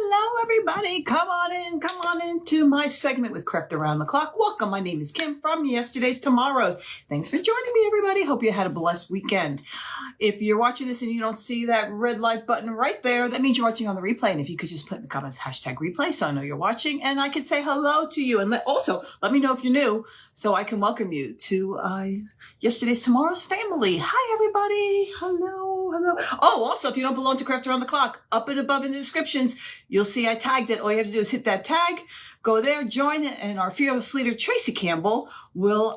Hello, everybody. Come on into my segment with Craft Around the Clock. Welcome. My name is Kim from Yesterday's Tomorrows. Thanks for joining me, everybody. Hope you had a blessed weekend. If you're watching this and you don't see that red like button right there, that means you're watching on the replay. And if you could just put in the comments, #replay, so I know you're watching and I could say hello to you. And also let me know if you're new so I can welcome you to Yesterday's Tomorrow's family. Hi, everybody. Hello. Oh, also, if you don't belong to Craft Around the Clock, up and above in the descriptions, you'll see I tagged it. All you have to do is hit that tag, go there, join, and our fearless leader, Tracy Campbell, will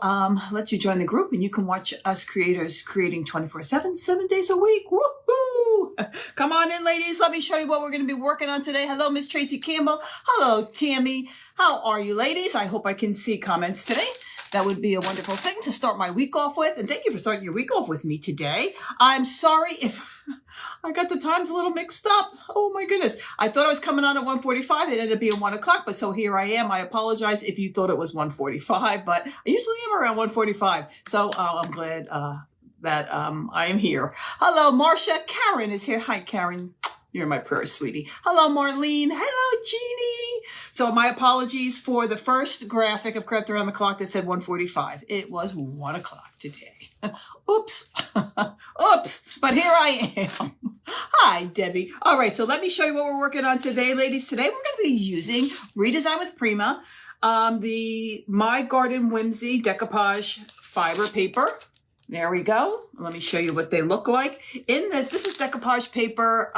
let you join the group, and you can watch us creators creating 24/7, 7 days a week. Woohoo! Come on in, ladies. Let me show you what we're going to be working on today. Hello, Miss Tracy Campbell. Hello, Tammy. How are you, ladies? I hope I can see comments today. That would be a wonderful thing to start my week off with. And thank you for starting your week off with me today. I'm sorry if I got the times a little mixed up. Oh my goodness. I thought I was coming on at 1:45. It ended up being 1 o'clock, but so here I am. I apologize if you thought it was 1:45, but I usually am around 1:45. So I'm glad that I am here. Hello, Marcia. Karen is here. Hi, Karen. You're my prayer, sweetie. Hello, Marlene. Hello, Jeannie. So my apologies for the first graphic of Craft Around the Clock that said 1:45. It was 1 o'clock today. Oops. Oops. But here I am. Hi, Debbie. All right, so let me show you what we're working on today, ladies. Today we're going to be using Redesign with Prima, the My Garden Whimsy Decoupage fiber paper. There we go. Let me show you what they look like. In this is decoupage paper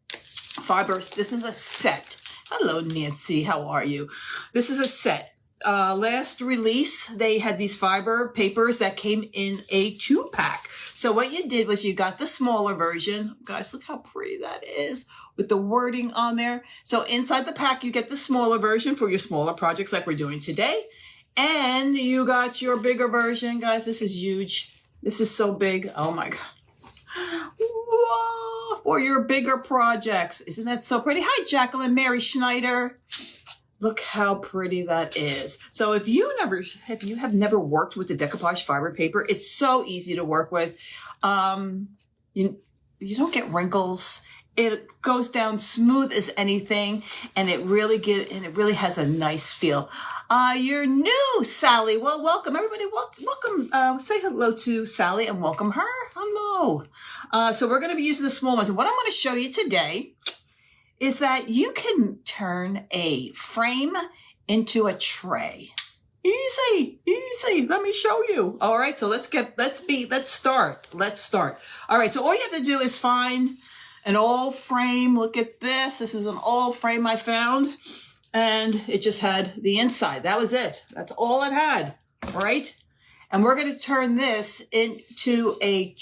fibers. This is a set. Hello, Nancy. How are you? This is a set. Last release, they had these fiber papers that came in a 2-pack. So what you did was you got the smaller version. Guys, look how pretty that is with the wording on there. So inside the pack, you get the smaller version for your smaller projects like we're doing today. And you got your bigger version. Guys, this is huge. This is so big. Oh my God. Whoa, for your bigger projects. Isn't that so pretty? Hi, Jacqueline Mary Schneider. Look how pretty that is. So if you have never worked with the decoupage fiber paper, it's so easy to work with. You don't get wrinkles. It goes down smooth as anything, and it really has a nice feel. You're new, Sally. Well, welcome everybody. Welcome. Say hello to Sally and welcome her. Hello. So we're going to be using the small ones, and what I'm going to show you today is that you can turn a frame into a tray. Easy. Let me show you. All right. So let's start. All right. So all you have to do is find an old frame. Look at this. This is an old frame I found, and it just had the inside. That was it. That's all it had, right? And we're going to turn this into a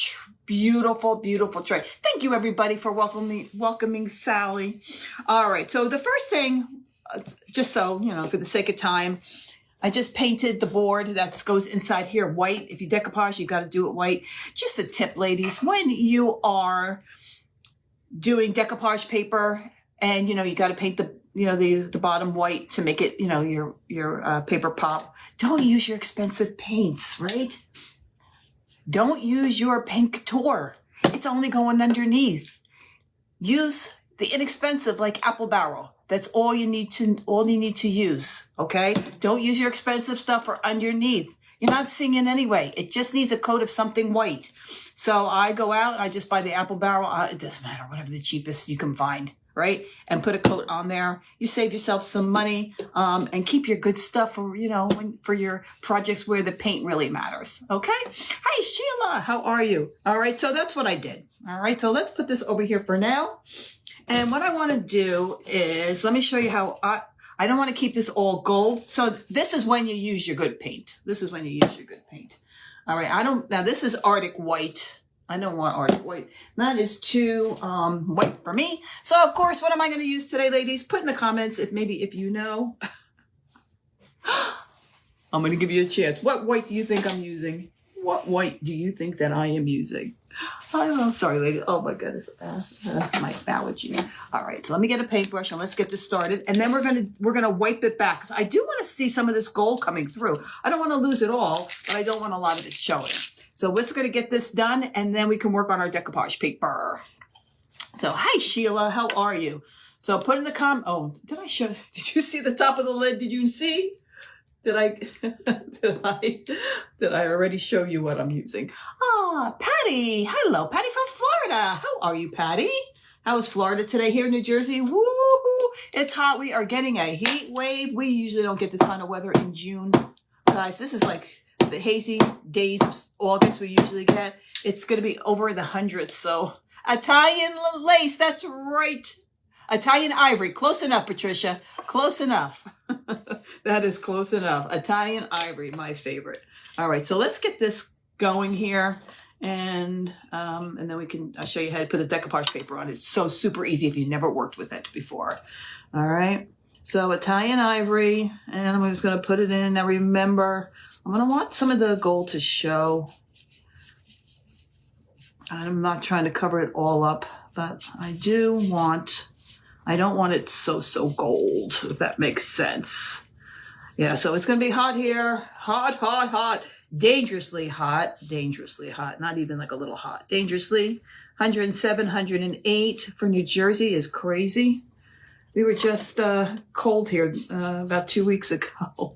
beautiful, beautiful tray. Thank you, everybody, for welcoming Sally. All right. So the first thing, just so, for the sake of time, I just painted the board that goes inside here white. If you decoupage, you got to do it white. Just a tip, ladies, when you are doing decoupage paper and you got to paint the bottom white to make it your paper pop, don't use your expensive paints, right? Don't use your paint couture. It's only going underneath. Use the inexpensive like Apple Barrel. That's all you need to use, okay? Don't use your expensive stuff for underneath. You're not singing anyway. It just needs a coat of something white. So I go out and I just buy the Apple Barrel. It doesn't matter, whatever the cheapest you can find, right? And put a coat on there. You save yourself some money and keep your good stuff for, for your projects where the paint really matters, okay? Hi, Sheila. How are you? All right, so that's what I did. All right, so let's put this over here for now. And what I want to do is, let me show you how I don't want to keep this all gold. So this is when you use your good paint. All right. Now this is Arctic white. I don't want Arctic white. That is too white for me. So of course, what am I going to use today, ladies? Put in the comments if you know. I'm going to give you a chance. What white do you think I'm using? What white do you think that I am using? I don't know. Sorry, lady. Oh my goodness. My allergies. All right. So let me get a paintbrush and let's get this started. And then we're gonna wipe it back because I do want to see some of this gold coming through. I don't want to lose it all, but I don't want a lot of it showing. So we're going to get this done, and then we can work on our decoupage paper. So hi, Sheila. How are you? So put in the oh, did you see the top of the lid? Did you see? Did I already show you what I'm using? Ah, Patty. Hello, Patty from Florida. How are you, Patty? How is Florida today here in New Jersey? Woo! It's hot. We are getting a heat wave. We usually don't get this kind of weather in June. Guys, this is like the hazy days of August we usually get. It's going to be over the hundreds. So Italian lace. That's right. Italian ivory. Close enough, Patricia. Close enough. That is close enough. Italian ivory, my favorite. All right, so let's get this going here. And then I'll show you how to put the decoupage paper on. It's so super easy if you never worked with it before. All right, so Italian ivory, and I'm just going to put it in. Now remember, I'm going to want some of the gold to show. I'm not trying to cover it all up, but I don't want it so gold, if that makes sense. Yeah, so it's going to be hot here. Hot. Dangerously hot. Not even like a little hot. Dangerously. 107, 108 for New Jersey is crazy. We were just cold here about 2 weeks ago. All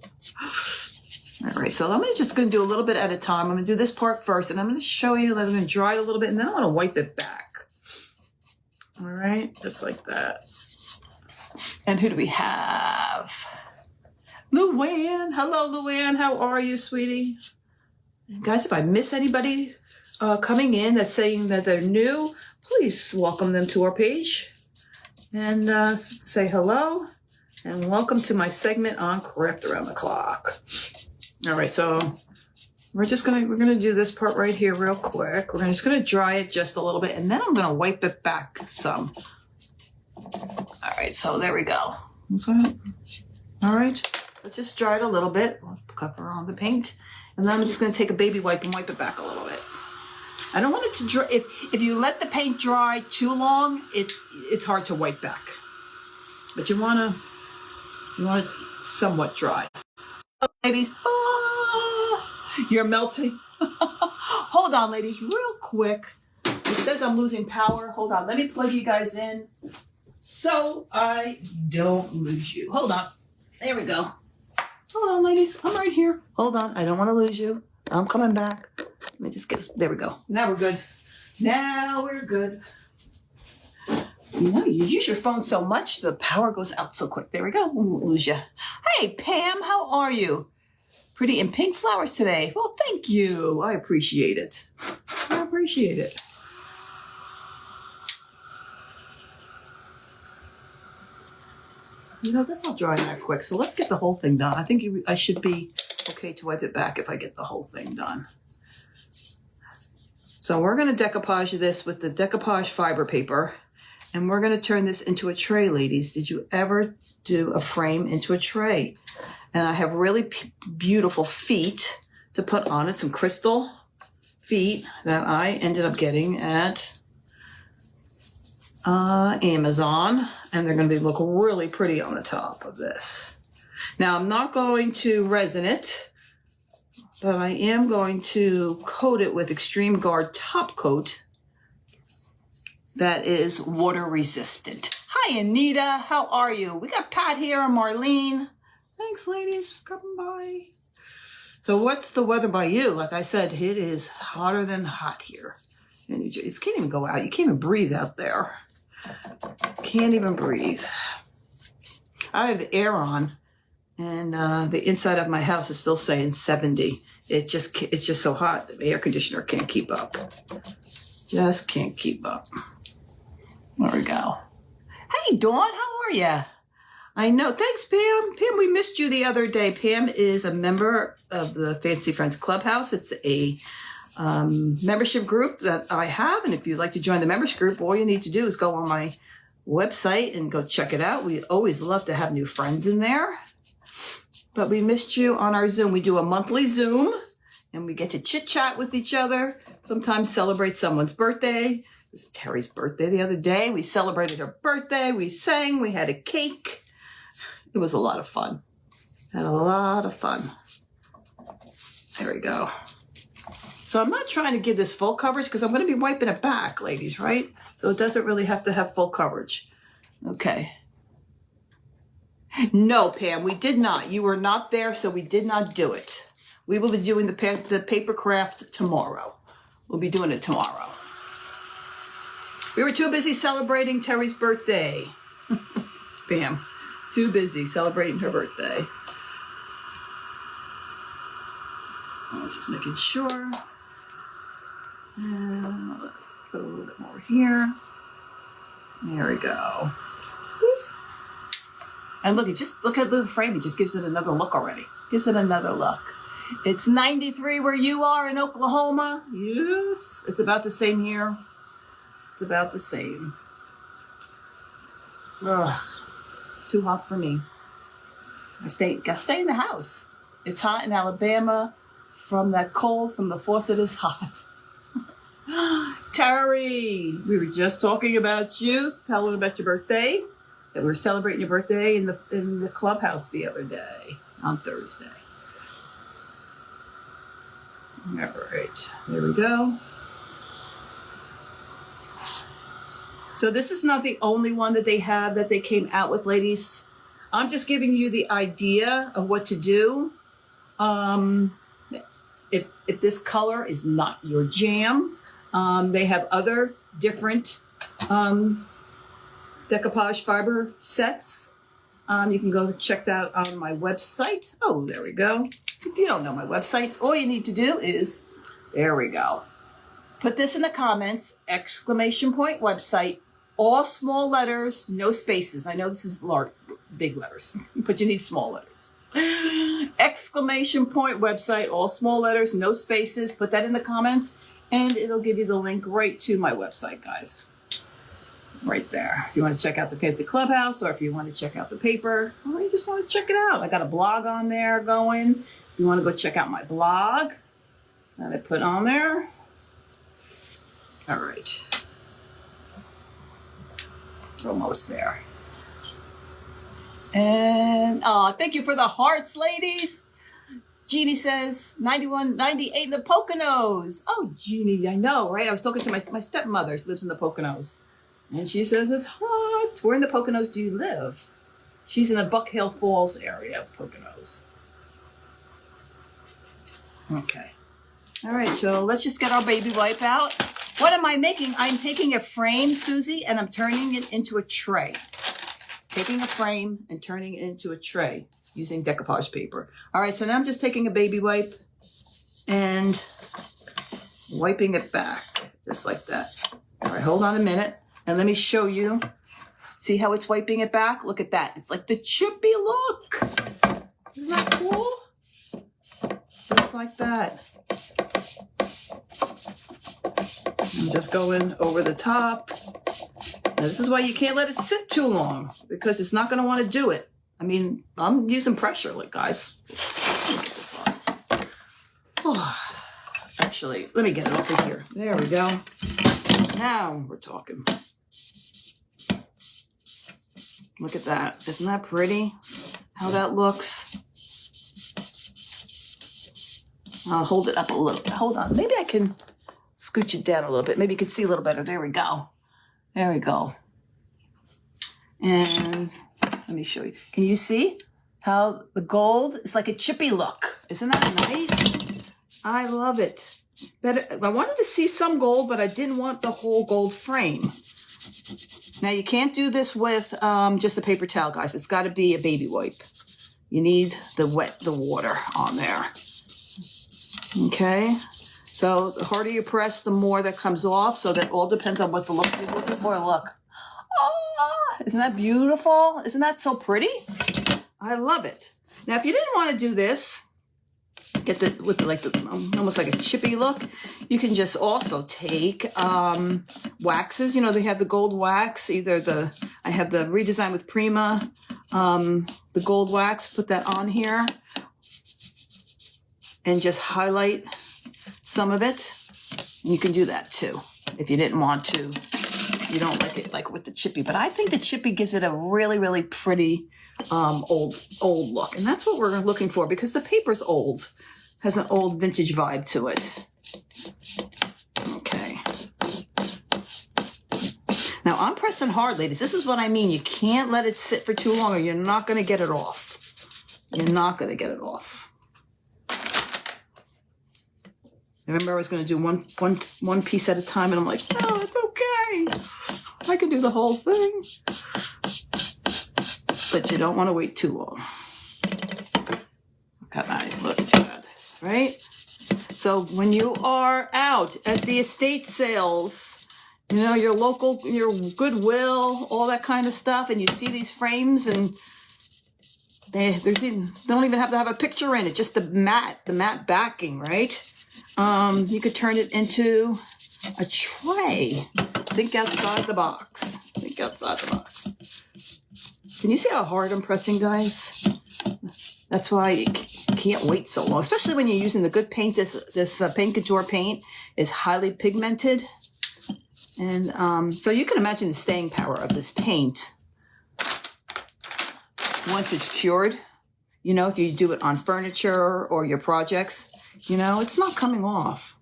right, so I'm just going to do a little bit at a time. I'm going to do this part first, and I'm going to show you that I'm going to dry it a little bit, and then I want to wipe it back. All right, just like that. And who do we have? Luann. Hello, Luann. How are you, sweetie? And guys, if I miss anybody coming in that's saying that they're new, please welcome them to our page and say hello and welcome to my segment on Craft Around the Clock. All right, so we're gonna do this part right here real quick. We're just gonna dry it just a little bit, and then I'm gonna wipe it back some. All right, so there we go. All right. Let's just dry it a little bit. Cover on the paint. And then I'm just going to take a baby wipe and wipe it back a little bit. I don't want it to dry. If you let the paint dry too long, it's hard to wipe back. But you want it somewhat dry. Oh, ladies. You're melting. Hold on, ladies, real quick. It says I'm losing power. Hold on. Let me plug you guys in so I don't lose you. Hold on. There we go. Hold on, ladies. I'm right here. Hold on. I don't want to lose you. I'm coming back. Let me just get us. There we go. Now we're good. You know, you use your phone so much, the power goes out so quick. There we go. We won't lose you. Hey, Pam. How are you? Pretty in pink flowers today. Well, thank you. I appreciate it. You know, this will dry that quick, so let's get the whole thing done. I think I should be okay to wipe it back if I get the whole thing done. So we're going to decoupage this with the decoupage fiber paper, and we're going to turn this into a tray, ladies. Did you ever do a frame into a tray? And I have really beautiful feet to put on it, some crystal feet that I ended up getting at Amazon, and they're going to look really pretty on the top of this. Now, I'm not going to resin it, but I am going to coat it with Extreme Guard Top Coat that is water resistant. Hi, Anita. How are you? We got Pat here and Marlene. Thanks, ladies, for coming by. So what's the weather by you? Like I said, it is hotter than hot here. And you just can't even go out. You can't even breathe out there. Can't even breathe. I have the air on, and the inside of my house is still saying 70. It's just so hot. The air conditioner can't keep up. Just can't keep up. There we go. Hey, Dawn, how are you? I know. Thanks, Pam. Pam, we missed you the other day. Pam is a member of the Fancy Friends Clubhouse. It's a membership group that I have, and if you'd like to join the membership group, all you need to do is go on my website and go check it out. We always love to have new friends in there. But we missed you on our Zoom. We do a monthly Zoom, and we get to chit chat with each other, sometimes celebrate someone's birthday. It was Terry's birthday the other day. We celebrated her birthday. We sang. We had a cake. It was a lot of fun. Had a lot of fun. There we go. So I'm not trying to give this full coverage because I'm going to be wiping it back, ladies, right? So it doesn't really have to have full coverage. Okay. No, Pam, we did not. You were not there, so we did not do it. We will be doing the paper craft tomorrow. We'll be doing it tomorrow. We were too busy celebrating Terry's birthday. Pam, too busy celebrating her birthday. I'm just making sure. And put a little bit more here. There we go. And look, look at the frame. It just gives it another look already. Gives it another look. It's 93 where you are in Oklahoma. Yes. It's about the same here. It's about the same. Ugh. Too hot for me. Gotta stay in the house. It's hot in Alabama. From that cold, from the faucet is hot. Terry, we were just talking about you, telling about your birthday. That we were celebrating your birthday in the clubhouse the other day, on Thursday. All right, there we go. So this is not the only one that they have that they came out with, ladies. I'm just giving you the idea of what to do. If this color is not your jam, they have other different decoupage fiber sets. You can go check that out on my website. Oh, there we go. If you don't know my website, all you need to do is, there we go. Put this in the comments, ! Website, all small letters, no spaces. I know this is large, big letters, but you need small letters. ! Website, all small letters, no spaces. Put that in the comments and it'll give you the link right to my website, guys. Right there. If you want to check out the fancy clubhouse or if you want to check out the paper or you just want to check it out. I got a blog on there going. If you want to go check out my blog that I put on there. All right. Almost there. And thank you for the hearts, ladies. Jeannie says 91, 98 in the Poconos. Oh, Jeannie, I know, right? I was talking to my stepmother who lives in the Poconos. And she says it's hot. Where in the Poconos do you live? She's in the Buck Hill Falls area of Poconos. Okay. All right, so let's just get our baby wipe out. What am I making? I'm taking a frame, Susie, and I'm turning it into a tray. Taking a frame and turning it into a tray using decoupage paper. All right, so now I'm just taking a baby wipe and wiping it back, just like that. All right, hold on a minute, and let me show you. See how it's wiping it back? Look at that. It's like the chippy look. Isn't that cool? Just like that. I'm just going over the top. Now, this is why you can't let it sit too long because it's not going to want to do it. I mean, I'm using pressure, like, guys. Let me get this on. Oh, actually, let me get it off of here. There we go. Now we're talking. Look at that. Isn't that pretty? How that looks. I'll hold it up a little bit. Hold on. Maybe I can scooch it down a little bit. Maybe you can see a little better. There we go. There we go. And let me show you. Can you see how the gold is like a chippy look? Isn't that nice? I love it. I wanted to see some gold, but I didn't want the whole gold frame. Now, you can't do this with just a paper towel, guys. It's got to be a baby wipe. You need the water on there. Okay. So the harder you press, the more that comes off. So that all depends on what the look you're looking for. Look. Oh, isn't that beautiful? Isn't that so pretty? I love it. Now, if you didn't want to do this, almost like a chippy look, you can just also take waxes. You know, they have the gold wax. I have the Redesign with Prima, the gold wax. Put that on here and just highlight some of it. And you can do that too if you didn't want to. You don't like it like with the chippy, but I think the chippy gives it a really, really pretty old look, and that's what we're looking for because the paper's old, has an old vintage vibe to it. Okay. Now I'm pressing hard, ladies. This is what I mean. You can't let it sit for too long or you're not going to get it off. You're not going to get it off. Remember, I was going to do one piece at a time, and I'm like, no, it's okay. I can do the whole thing. But you don't want to wait too long. Look at that. Look at that. Right? So when you are out at the estate sales, you know, your local, your Goodwill, all that kind of stuff, and you see these frames, and they don't even have to have a picture in it, just the matte backing, right? You could turn it into a tray. Think outside the box. Think outside the box. Can you see how hard I'm pressing, guys? That's why you can't wait so long, especially when you're using the good paint. This Paint Couture paint is highly pigmented. And so you can imagine the staying power of this paint once it's cured. You know, if you do it on furniture or your projects, you know, it's not coming off.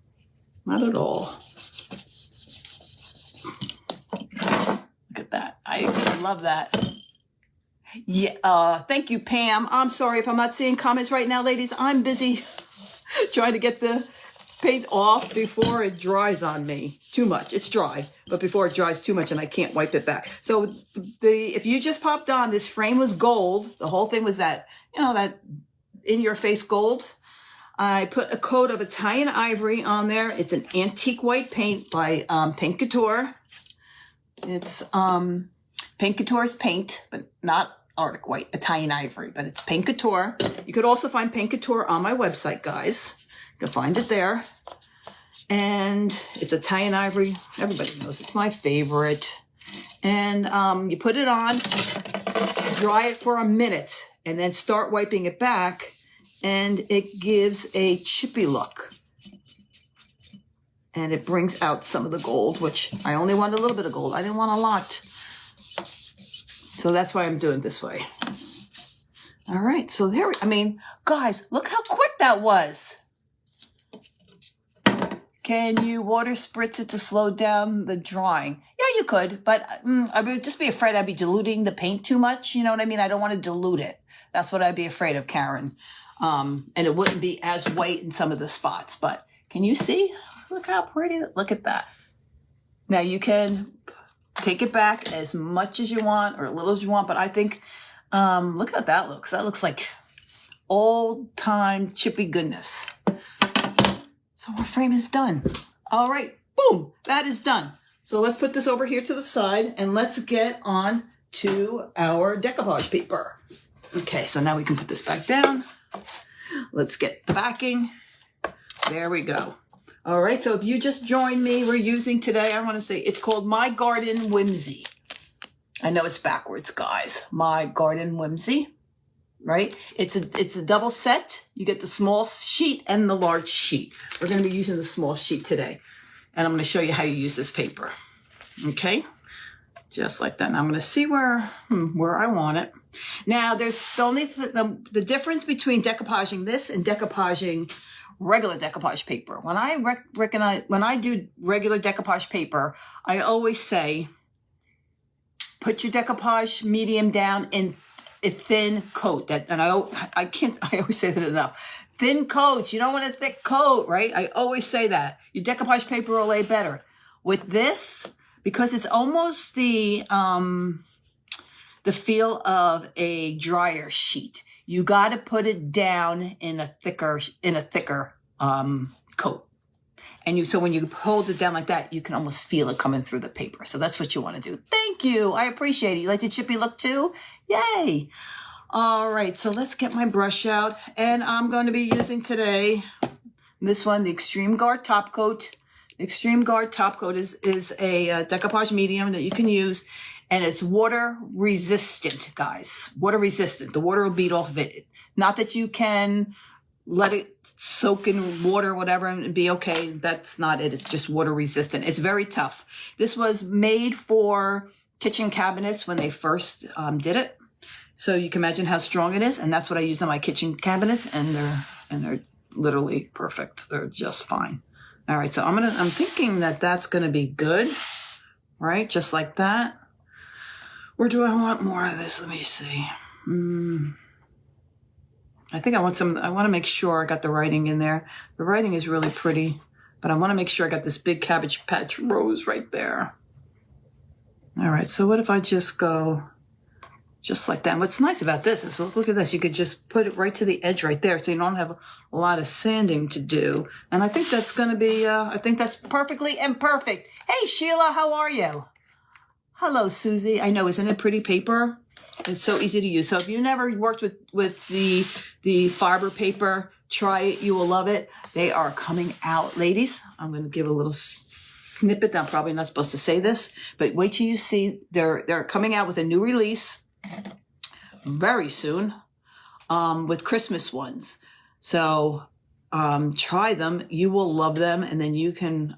Not at all. Look at that. I love that. Yeah, thank you, Pam. I'm sorry if I'm not seeing comments right now, ladies. I'm busy trying to get the paint off before it dries on me too much. It's dry, but before it dries too much and I can't wipe it back. So if you just popped on, this frame was gold. The whole thing was that, you know, that in-your-face gold. I put a coat of Italian ivory on there. It's an antique white paint by Paint Couture. It's Paint Couture's paint, but not Arctic White, Italian ivory, but it's Paint Couture. You could also find Paint Couture on my website, guys. You can find it there. And it's Italian ivory. Everybody knows it's my favorite. And you put it on, dry it for a minute, and then start wiping it back. And it gives a chippy look. And it brings out some of the gold, which I only wanted a little bit of gold. I didn't want a lot. So that's why I'm doing it this way. All right, so there, I mean, guys, look how quick that was. Can you water spritz it to slow down the drying? Yeah, you could, but I would just be afraid I'd be diluting the paint too much. You know what I mean? I don't want to dilute it. That's what I'd be afraid of, Karen. And it wouldn't be as white in some of the spots, but can you see? Look how pretty, look at that. Now you can take it back as much as you want or as little as you want, but I think, look how that looks. That looks like old time chippy goodness. So our frame is done. All right, boom, that is done. So let's put this over here to the side and let's get on to our decoupage paper. Okay, so now we can put this back down. Let's get the backing. There we go. All right, so if you just joined me, we're using today, I want to say, it's called My Garden Whimsy. I know it's backwards, guys. My Garden Whimsy, right? It's a double set. You get the small sheet and the large sheet. We're going to be using the small sheet today. And I'm going to show you how you use this paper. Okay? Just like that. And I'm going to see where I want it. Now, there's only the difference between decoupaging this and decoupaging regular decoupage paper. When I do regular decoupage paper, I always say, put your decoupage medium down in a thin coat. I always say that enough. Thin coats. You don't want a thick coat, right? I always say that. Your decoupage paper will lay better. With this, because it's almost the feel of a dryer sheet. You got to put it down in a thicker coat. And so when you hold it down like that, you can almost feel it coming through the paper. So that's what you want to do. Thank you. I appreciate it. You like the chippy look too? Yay. All right. So let's get my brush out. And I'm going to be using today this one, the Extreme Guard Top Coat. Extreme Guard Top Coat is a decoupage medium that you can use. And it's water resistant, guys. Water resistant. The water will beat off of it. Not that you can let it soak in water or whatever and be okay. That's not it. It's just water resistant. It's very tough. This was made for kitchen cabinets when they first did it. So you can imagine how strong it is. And that's what I use on my kitchen cabinets. And they're literally perfect. They're just fine. All right. So I'm thinking that that's going to be good. right? Just like that. Or do I want more of this? Let me see. I think I want to make sure I got the writing in there. The writing is really pretty, but I want to make sure I got this big Cabbage Patch rose right there. All right, so what if I just go just like that? And what's nice about this is, look at this. You could just put it right to the edge right there, so you don't have a lot of sanding to do. And I think that's going to be, I think that's perfectly imperfect. Hey, Sheila, how are you? Hello, Susie. I know, isn't it pretty paper? It's so easy to use. So if you never worked with the fiber paper, try it. You will love it. They are coming out, ladies. I'm going to give a little snippet. I'm probably not supposed to say this, but wait till you see. They're coming out with a new release very soon with Christmas ones. So try them. You will love them, and then you can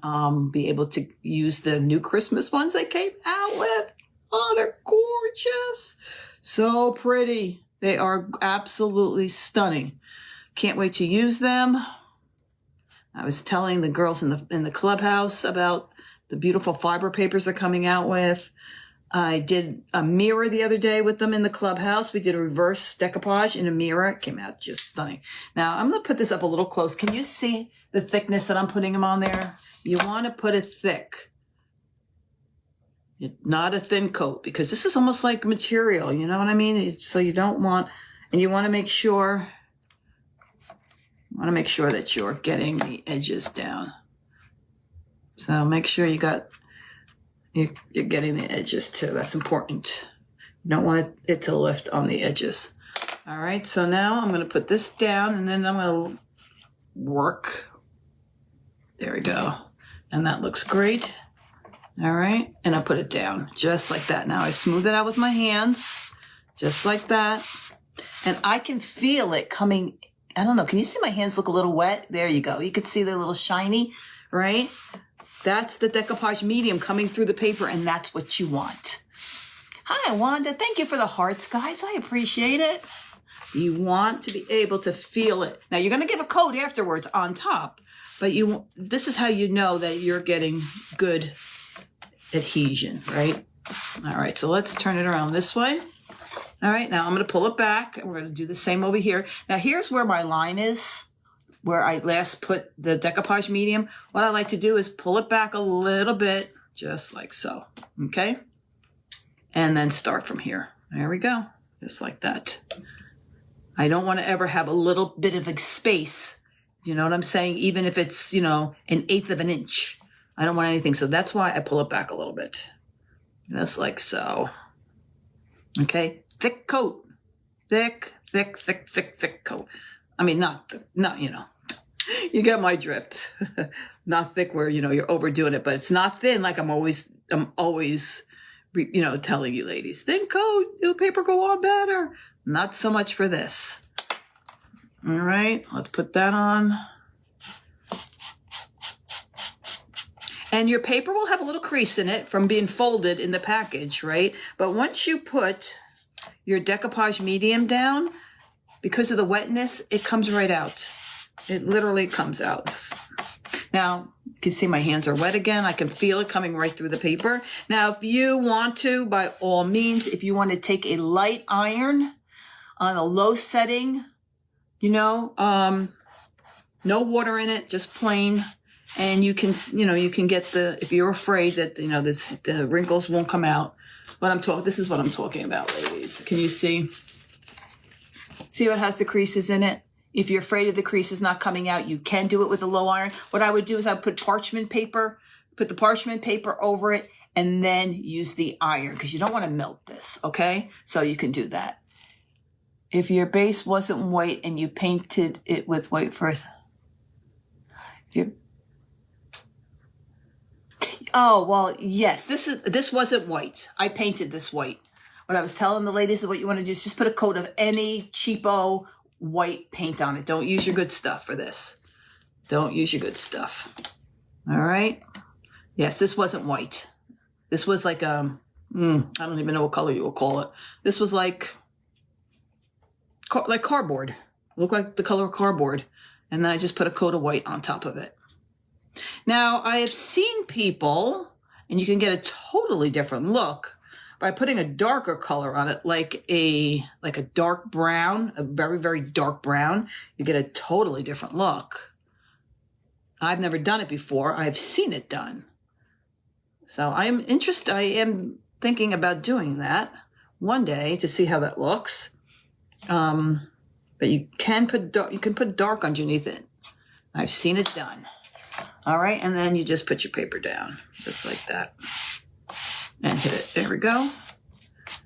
be able to use the new Christmas ones they came out with. Oh, they're gorgeous. So pretty. They are absolutely stunning. Can't wait to use them. I was telling the girls in the clubhouse about the beautiful fiber papers they're coming out with. I did a mirror the other day with them in the clubhouse. We did a reverse decoupage in a mirror. It came out just stunning. Now, I'm going to put this up a little close. Can you see the thickness that I'm putting them on there? You want to put it thick. Not a thin coat, because this is almost like material, you know what I mean? So you don't want, and you want to make sure that you're getting the edges down. So make sure you're getting the edges too. That's important. You don't want it to lift on the edges. All right, so now I'm going to put this down, and then I'm going to work. There we go. And that looks great. All right, and I put it down just like that. Now I smooth it out with my hands, just like that. And I can feel it coming. I don't know, can you see my hands look a little wet? There you go. You can see they're a little shiny, right? That's the decoupage medium coming through the paper, and that's what you want. Hi, Wanda. Thank you for the hearts, guys. I appreciate it. You want to be able to feel it. Now, you're going to give a coat afterwards on top, but this is how you know that you're getting good adhesion, right? All right, so let's turn it around this way. All right, now I'm going to pull it back, and we're going to do the same over here. Now, here's where my line is, where I last put the decoupage medium. What I like to do is pull it back a little bit, just like so, okay? And then start from here. There we go, just like that. I don't want to ever have a little bit of a space, you know what I'm saying? Even if it's, 1/8 of an inch. I don't want anything, so that's why I pull it back a little bit. Just like so. Okay, thick coat. Thick coat. I mean, not, you get my drift. Not thick where, you're overdoing it, but it's not thin like I'm always, telling you ladies. Thin coat, the paper go on better. Not so much for this. All right, let's put that on. And your paper will have a little crease in it from being folded in the package, right? But once you put your decoupage medium down, because of the wetness, it comes right out. It literally comes out. Now, you can see my hands are wet again. I can feel it coming right through the paper. Now, if you want to, by all means, if you want to take a light iron on a low setting, no water in it, just plain. And you can, you can get if you're afraid that, the wrinkles won't come out. This is what I'm talking about, ladies. Can you see? See what has the creases in it? If you're afraid of the creases not coming out, you can do it with a low iron. What I would do is I would put parchment paper, put the parchment paper over it, and then use the iron, because you don't want to melt this, okay? So you can do that. If your base wasn't white and you painted it with white first, oh, well, yes, this wasn't white. I painted this white. What I was telling the ladies is what you want to do is just put a coat of any cheapo white paint on it. Don't use your good stuff for this. Don't use your good stuff. All right? Yes, this wasn't white. This was like, I don't even know what color you will call it. This was like cardboard. Looked like the color of cardboard. And then I just put a coat of white on top of it. Now, I have seen people, And you can get a totally different look by putting a darker color on it, like a dark brown, a very, very dark brown. You get a totally different look. I've never done it before. I've seen it done. So I am thinking about doing that one day to see how that looks. But you can put dark underneath it. I've seen it done. All right, and then you just put your paper down, just like that. And hit it. There we go.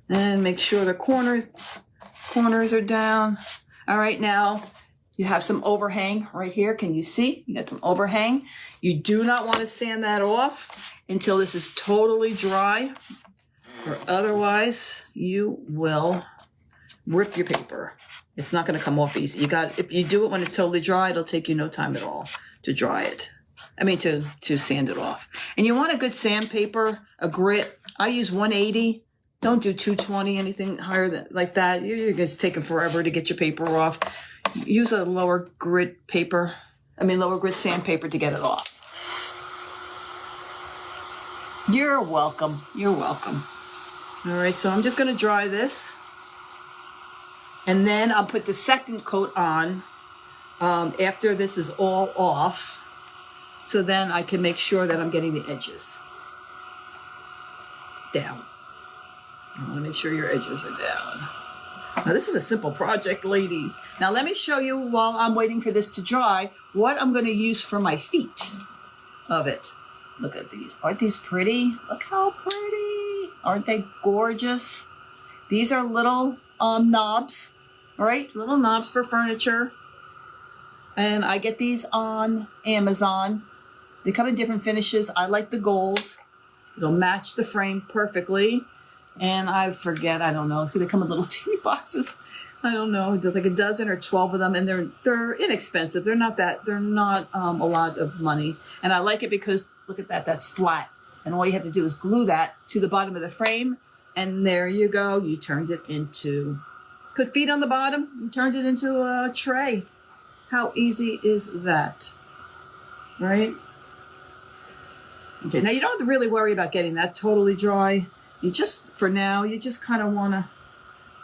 And make sure the corners are down. All right, now you have some overhang right here. Can you see? You got some overhang. You do not want to sand that off until this is totally dry, or otherwise you will rip your paper. It's not going to come off easy. If you do it when it's totally dry, it'll take you no time at all to dry it. I mean, to sand it off. And you want a good sandpaper, a grit. I use 180. Don't do 220, anything higher than like that. You're just taking forever to get your paper off. Use a lower grit sandpaper to get it off. You're welcome. You're welcome. All right, so I'm just going to dry this. And then I'll put the second coat on after this is all off. So then I can make sure that I'm getting the edges down. I want to make sure your edges are down. Now this is a simple project, ladies. Now let me show you, while I'm waiting for this to dry, what I'm going to use for my feet of it. Look at these. Aren't these pretty? Look how pretty. Aren't they gorgeous? These are little knobs, all right? Little knobs for furniture. And I get these on Amazon. They come in different finishes. I like the gold. It'll match the frame perfectly. And I don't know. See, they come in little teeny boxes. I don't know. There's like a dozen or 12 of them, and they're inexpensive. They're not a lot of money. And I like it because look at that. That's flat. And all you have to do is glue that to the bottom of the frame. And there you go. You turned it into, put feet on the bottom. You turned it into a tray. How easy is that? Right? Okay, now you don't have to really worry about getting that totally dry. For now, you just kind of want to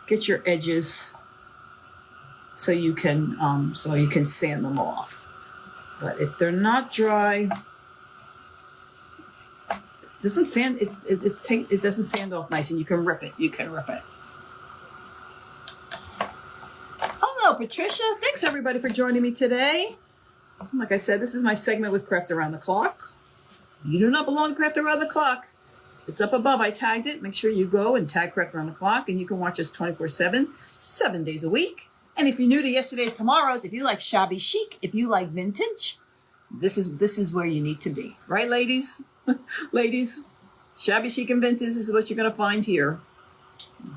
get your edges so you can sand them off. But if they're not dry, it doesn't sand off nice, and you can rip it. Hello, Patricia. Thanks everybody for joining me today. Like I said, this is my segment with Craft Around the Clock. You do not belong to Craft Around the Clock. It's up above. I tagged it. Make sure you go and tag Craft Around the Clock, and you can watch us 24/7, 7 days a week. And if you're new to Yesterday's Tomorrows, if you like shabby chic, if you like vintage, this is where you need to be. Right, ladies? Ladies, shabby chic and vintage is what you're going to find here.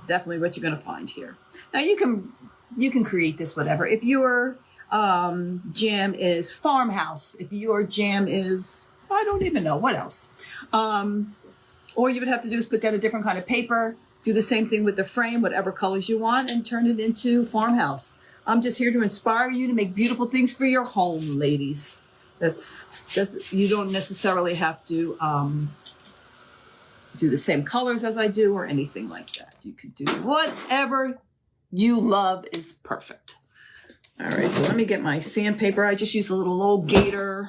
Definitely what you're going to find here. Now, you can create this whatever. If your jam is farmhouse, if your jam is, I don't even know, what else? All you would have to do is put down a different kind of paper, do the same thing with the frame, whatever colors you want, and turn it into farmhouse. I'm just here to inspire you to make beautiful things for your home, ladies. You don't necessarily have to do the same colors as I do or anything like that. You could do whatever you love is perfect. All right, so let me get my sandpaper. I just use a little old gator.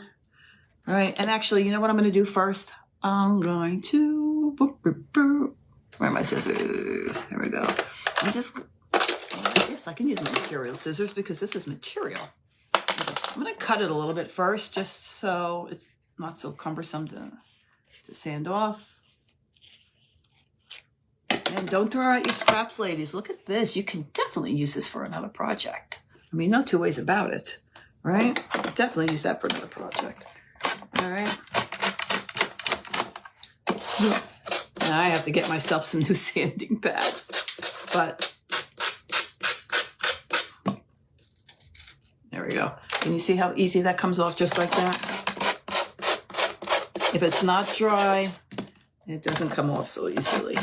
All right, and actually, you know what I'm going to do first? I'm going to, where are my scissors? Here we go. Yes, I can use my material scissors because this is material. I'm going to cut it a little bit first, just so it's not so cumbersome to sand off. And don't throw out your scraps, ladies. Look at this. You can definitely use this for another project. I mean, no two ways about it, right? Definitely use that for another project. All right. Now I have to get myself some new sanding pads, but there we go. Can you see how easy that comes off just like that? If it's not dry, it doesn't come off so easily.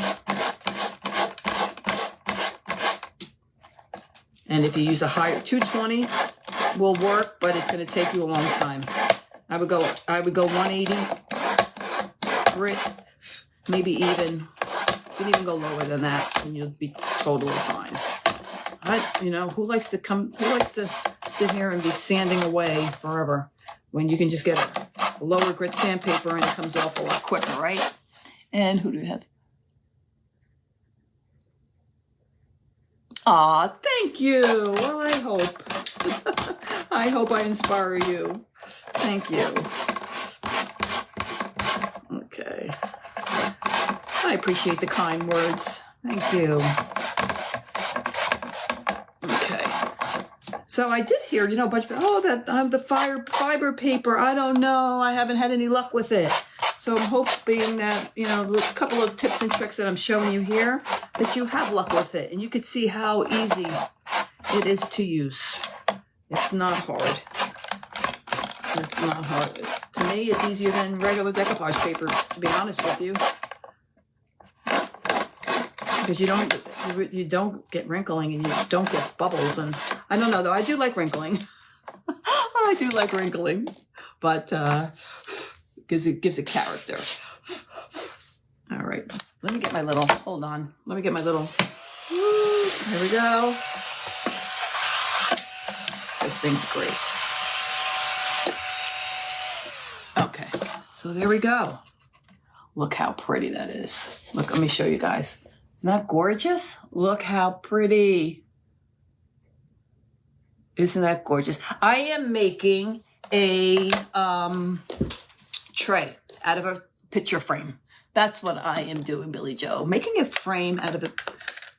And if you use a higher 220 will work, but it's going to take you a long time. I would go 180 grit. maybe even, you can even go lower than that and you'll be totally fine. You know, who likes to sit here and be sanding away forever when you can just get a lower grit sandpaper and it comes off a lot quicker, right? And who do we have? Aw, thank you. Well, I hope. I hope I inspire you. Thank you. Okay. I appreciate the kind words. Thank you. Okay. So I did hear, you know, a bunch of, oh, that the fiber paper. I don't know. I haven't had any luck with it. So I'm hoping that, you know, the couple of tips and tricks that I'm showing you here, that you have luck with it. And you can see how easy it is to use. It's not hard. It's not hard. To me, it's easier than regular decoupage paper, to be honest with you. Because you don't get wrinkling and you don't get bubbles. And I don't know, though. I do like wrinkling. I do like wrinkling. But because it gives it character. All right. Let me get my little, hold on. Let me get my little, here we go. This thing's great. Okay, so there we go. Look how pretty that is. Look, let me show you guys. Isn't that gorgeous? Look how pretty. Isn't that gorgeous? I am making a tray out of a picture frame. That's what I am doing, Billy Joe. Making a frame out of it,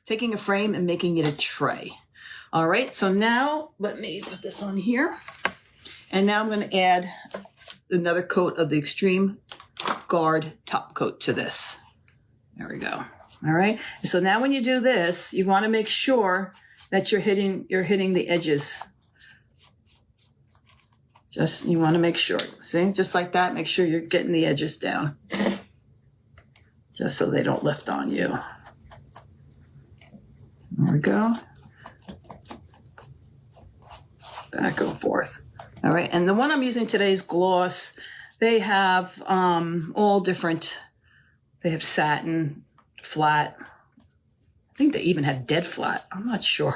taking a frame and making it a tray. All right, so now let me put this on here. And now I'm going to add another coat of the Extreme Guard top coat to this. There we go. All right. So now when you do this, you want to make sure that you're hitting the edges. You want to make sure. See, just like that. Make sure you're getting the edges down, just so they don't lift on you. There we go. Back and forth. All right, and the one I'm using today is gloss. They have all different. They have satin, flat. I think they even have dead flat. I'm not sure,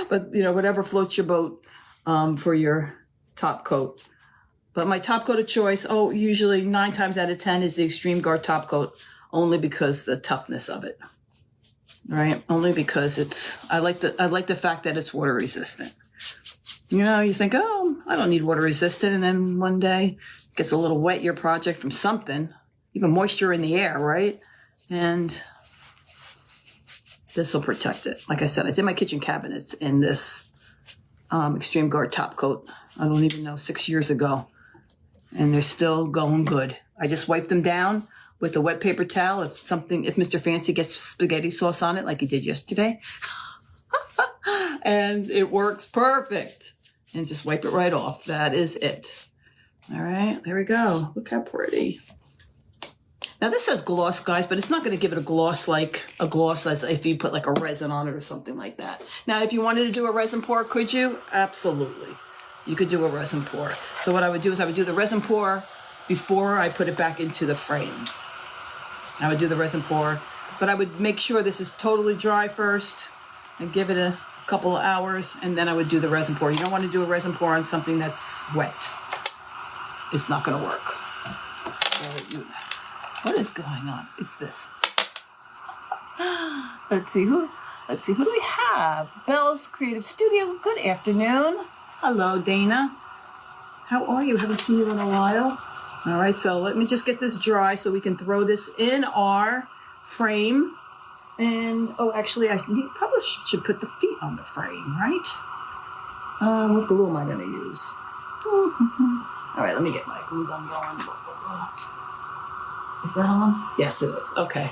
but you know, whatever floats your boat for your top coat. But my top coat of choice, usually 9 times out of 10 is the Extreme Guard top coat, only because the toughness of it. Right, only because I like the fact that it's water resistant. You know, you think, oh, I don't need water resistant. And then one day it gets a little wet, your project, from something, even moisture in the air, right? And this will protect it. Like I said, I did my kitchen cabinets in this Extreme Guard top coat. I don't even know, 6 years ago. And they're still going good. I just wipe them down with a wet paper towel. If Mr. Fancy gets spaghetti sauce on it, like he did yesterday. And it works perfect. And just wipe it right off. That is it. All right, there we go. Look how pretty. Now this says gloss, guys, but it's not going to give it a gloss as if you put like a resin on it or something like that. Now, if you wanted to do a resin pour, could you? Absolutely. You could do a resin pour. So what I would do is I would do the resin pour before I put it back into the frame. I would do the resin pour, but I would make sure this is totally dry first and give it a couple of hours, and then I would do the resin pour. You don't want to do a resin pour on something that's wet. It's not going to work. What is going on? It's this. Let's see who do we have? Belle's Creative Studio. Good afternoon. Hello, Dana. How are you? Haven't seen you in a while. All right, so let me just get this dry so we can throw this in our frame. And, actually, I probably should put the feet on the frame, right? What glue am I going to use? All right, let me get my glue gun going. Is that on? Yes, it is. Okay.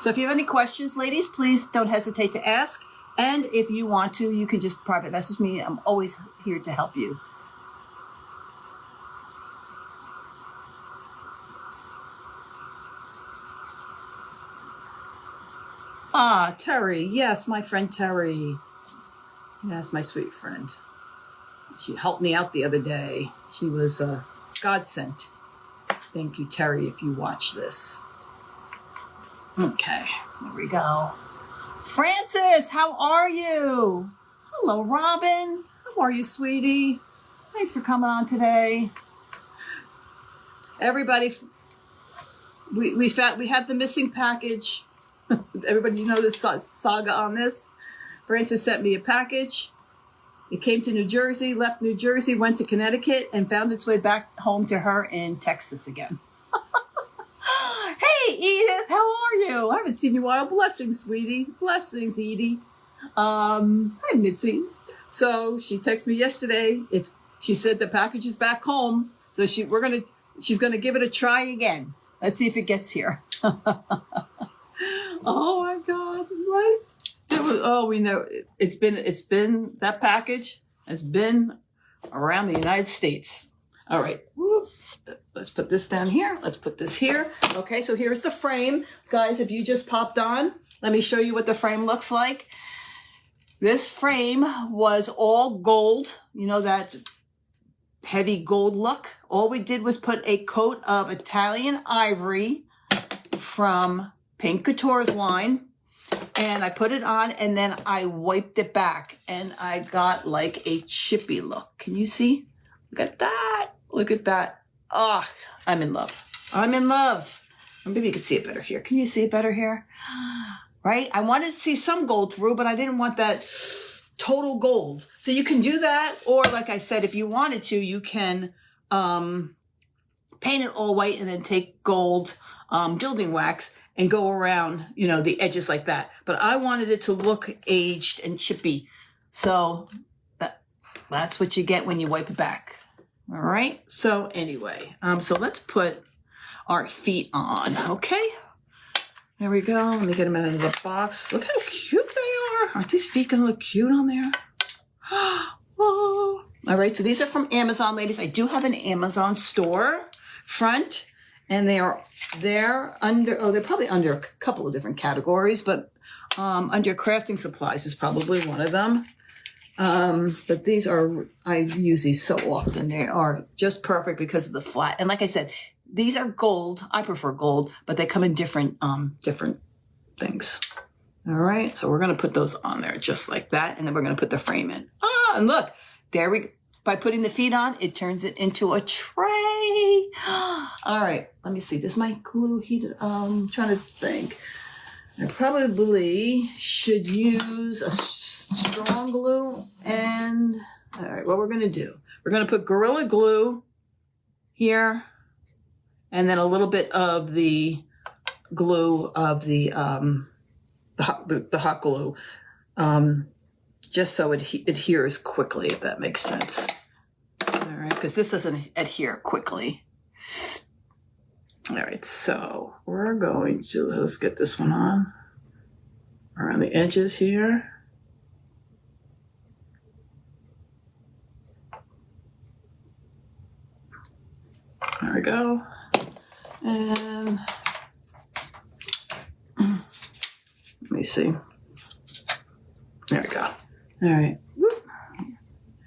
So if you have any questions, ladies, please don't hesitate to ask. And if you want to, you can just private message me. I'm always here to help you. Ah, Terry. Yes, my friend Terry. Yes, my sweet friend. She helped me out the other day. She was godsent. Thank you, Terry, if you watch this. Okay, there we go. Francis, how are you? Hello, Robin. How are you, sweetie? Thanks for coming on today. Everybody, we had the missing package. Everybody, you know this saga on this? Francis sent me a package. It came to New Jersey, left New Jersey, went to Connecticut, and found its way back home to her in Texas again. Hey, Edith, how are you? I haven't seen you in a while. Blessings, sweetie. Blessings, Edie. Hi, Mitzi. So she texted me yesterday. She said the package is back home. So she's gonna give it a try again. Let's see if it gets here. Oh my God! Right? We know it's been that package has been around the United States. All right. Whoop. Let's put this down here. Let's put this here. Okay, so here's the frame. Guys, if you just popped on, let me show you what the frame looks like. This frame was all gold, you know, that heavy gold look. All we did was put a coat of Italian ivory from Pink Couture's line, and I put it on, and then I wiped it back, and I got like a chippy look. Can you see? Look at that. Look at that. Oh, I'm in love. I'm in love. Maybe you can see it better here. Can you see it better here? Right? I wanted to see some gold through, but I didn't want that total gold. So you can do that, or like I said, if you wanted to, you can paint it all white and then take gold gilding wax and go around, you know, the edges like that. But I wanted it to look aged and chippy. So that's what you get when you wipe it back. All right. So anyway, so let's put our feet on. Okay. There we go. Let me get them out of the box. Look how cute they are. Aren't these feet going to look cute on there? Oh. All right. So these are from Amazon, ladies. I do have an Amazon store front, and they're under, they're probably under a couple of different categories, but under crafting supplies is probably one of them. But these are, I use these so often. They are just perfect because of the flat. And like I said, these are gold. I prefer gold, but they come in different things. All right. So we're going to put those on there just like that. And then we're going to put the frame in. Ah, and look, there we go. By putting the feet on, it turns it into a tray. All right. Let me see. Does my glue heated? I'm trying to think. I probably should use a strong glue. And all right, what we're going to do, we're going to put Gorilla Glue here, and then a little bit of the glue of the hot glue, just so it adheres quickly, if that makes sense. All right, because this doesn't adhere quickly. All right, so we're going to, let's get this one on around the edges here. There we go. And let me see. There we go. All right.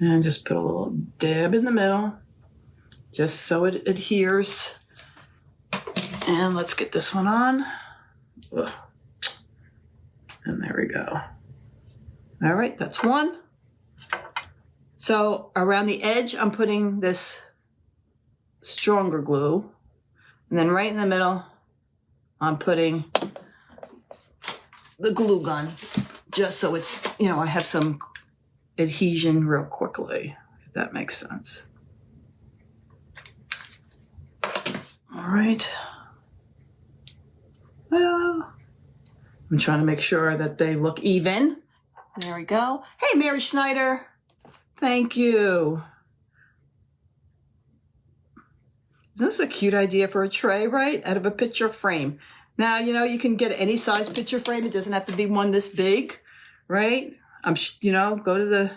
And just put a little dab in the middle, just so it adheres. And let's get this one on. Ugh. And there we go. All right, that's one. So around the edge, I'm putting this stronger glue. And then right in the middle, I'm putting the glue gun, just so it's, you know, I have some adhesion real quickly, if that makes sense. All right. Well, I'm trying to make sure that they look even. There we go. Hey, Mary Schneider. Thank you. Isn't this a cute idea for a tray, right? Out of a picture frame. Now, you know, you can get any size picture frame. It doesn't have to be one this big, right? You know, go to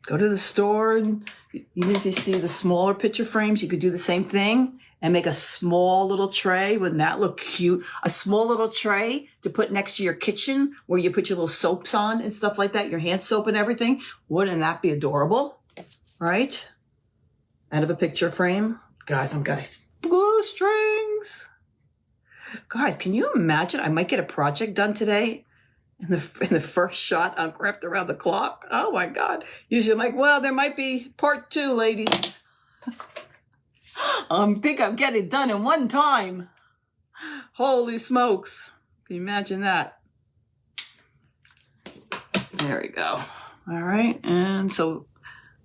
the store, and even if you see the smaller picture frames, you could do the same thing and make a small little tray. Wouldn't that look cute? A small little tray to put next to your kitchen where you put your little soaps on and stuff like that, your hand soap and everything. Wouldn't that be adorable, right? out of a picture frame. Guys, I've got blue strings. Guys, can you imagine? I might get a project done today. In the first shot, I'm wrapped around the clock. Oh my God. Usually I'm like, well, there might be part 2, ladies. I think I'm getting it done in one time. Holy smokes. Can you imagine that? There we go. All right. And so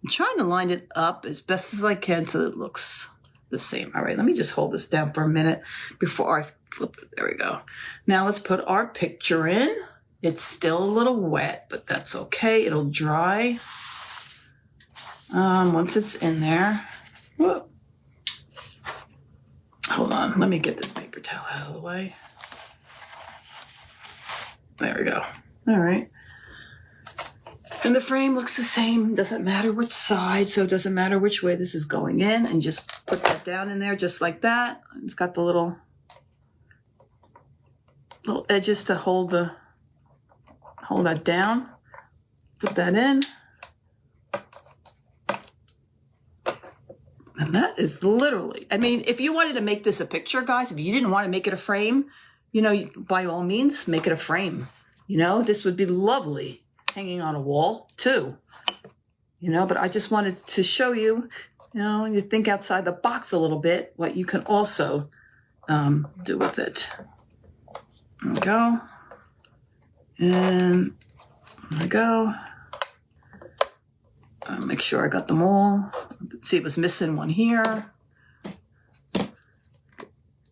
I'm trying to line it up as best as I can so it looks the same. All right. Let me just hold this down for a minute before I flip it. There we go. Now let's put our picture in. It's still a little wet, but that's okay. It'll dry once it's in there. Whoop. Hold on. Let me get this paper towel out of the way. There we go. All right. And the frame looks the same. Doesn't matter which side, so it doesn't matter which way this is going in. And just put that down in there just like that. It's got the little edges to hold that down. Put that in. And that is literally, I mean, if you wanted to make this a picture, guys, if you didn't want to make it a frame, you know, by all means, make it a frame. You know, this would be lovely hanging on a wall too. You know, but I just wanted to show you, you know, when you think outside the box a little bit, what you can also do with it. There we go. And there we go. Make sure I got them all. Let's see, it was missing one here.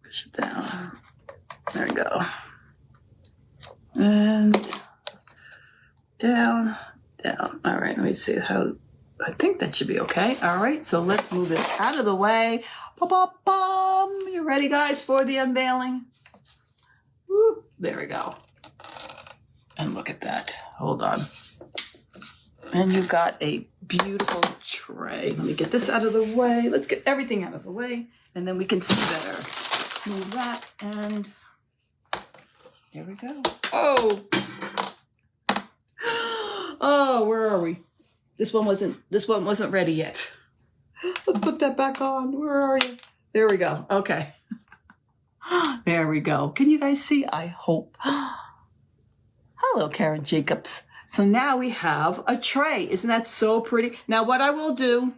Push it down. There we go. And down, down. All right, let me see how, I think that should be okay. All right, so let's move it out of the way. Ba-ba-bum. You ready, guys, for the unveiling? Woo. There we go. And look at that. Hold on. And you've got a beautiful tray. Let me get this out of the way. Let's get everything out of the way, and then we can see better. Move that, and there we go. Oh! Oh, where are we? This one wasn't ready yet. Let's put that back on. Where are you? There we go. Okay. There we go. Can you guys see? I hope. Hello, Karen Jacobs. So now we have a tray. Isn't that so pretty? Now what I will do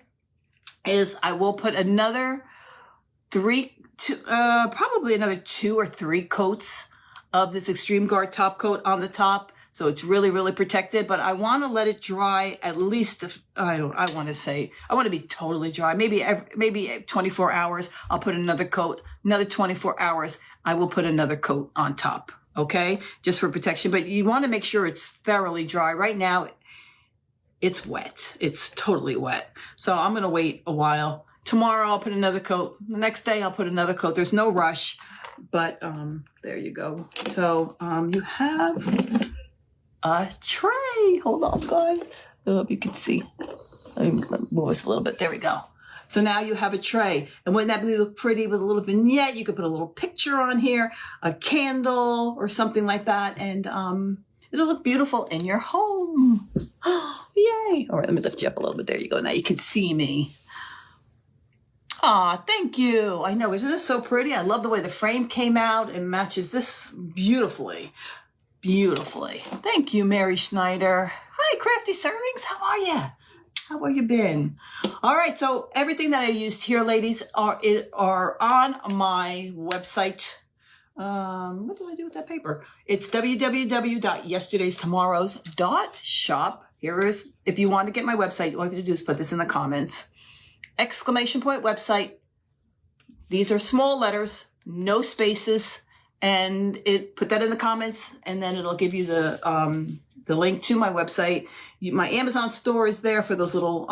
is I will put another probably another 2 or 3 coats of this Extreme Guard top coat on the top. So it's really, really protected, but I want to let it dry at least, I want to be totally dry. Maybe 24 hours, I'll put another coat, another 24 hours, I will put another coat on top. Okay, just for protection, but you want to make sure it's thoroughly dry. Right now, it's wet. It's totally wet. So I'm going to wait a while. Tomorrow, I'll put another coat. The next day, I'll put another coat. There's no rush, but there you go. So you have a tray. Hold on, guys. I don't know if you can see. Let me move this a little bit. There we go. So now you have a tray. And wouldn't that look pretty with a little vignette? You could put a little picture on here, a candle or something like that. And it'll look beautiful in your home. Yay. All right, let me lift you up a little bit. There you go. Now you can see me. Aw, thank you. I know, isn't it so pretty? I love the way the frame came out and matches this beautifully. Beautifully. Thank you, Mary Schneider. Hi, Crafty Servings. How are you? How have you been? All right, so everything that I used here, ladies, are on my website. What do I do with that paper? It's www.yesterdaystomorrows.shop. Here is, if you want to get my website, all you have to do is put this in the comments. ! Website. These are small letters, no spaces, and put that in the comments, and then it'll give you the link to my website. My Amazon store is there for those little,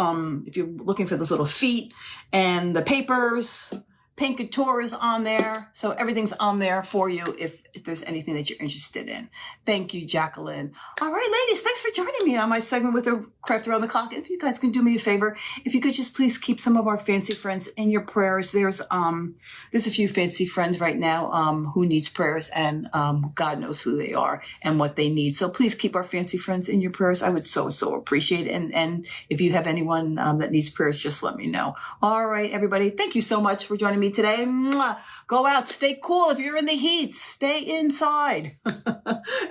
if you're looking for those little feet, and the papers, Paint Couture is on there. So everything's on there for you if there's anything that you're interested in. Thank you, Jacqueline. All right, ladies, thanks for joining me on my segment with the Craft Around the Clock. And if you guys can do me a favor, if you could just please keep some of our fancy friends in your prayers. There's a few fancy friends right now who needs prayers, and God knows who they are and what they need. So please keep our fancy friends in your prayers. I would so appreciate it. And if you have anyone that needs prayers, just let me know. All right, everybody. Thank you so much for joining me today. Mwah. Go out, stay cool. If you're in the heat, stay inside.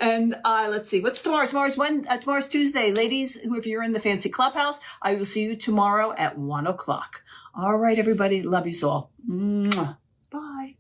And let's see, what's tomorrow? Tomorrow's Tuesday, ladies. If you're in the fancy clubhouse, I will see you tomorrow at 1 o'clock. All right, everybody. Love you all. Mwah. Bye.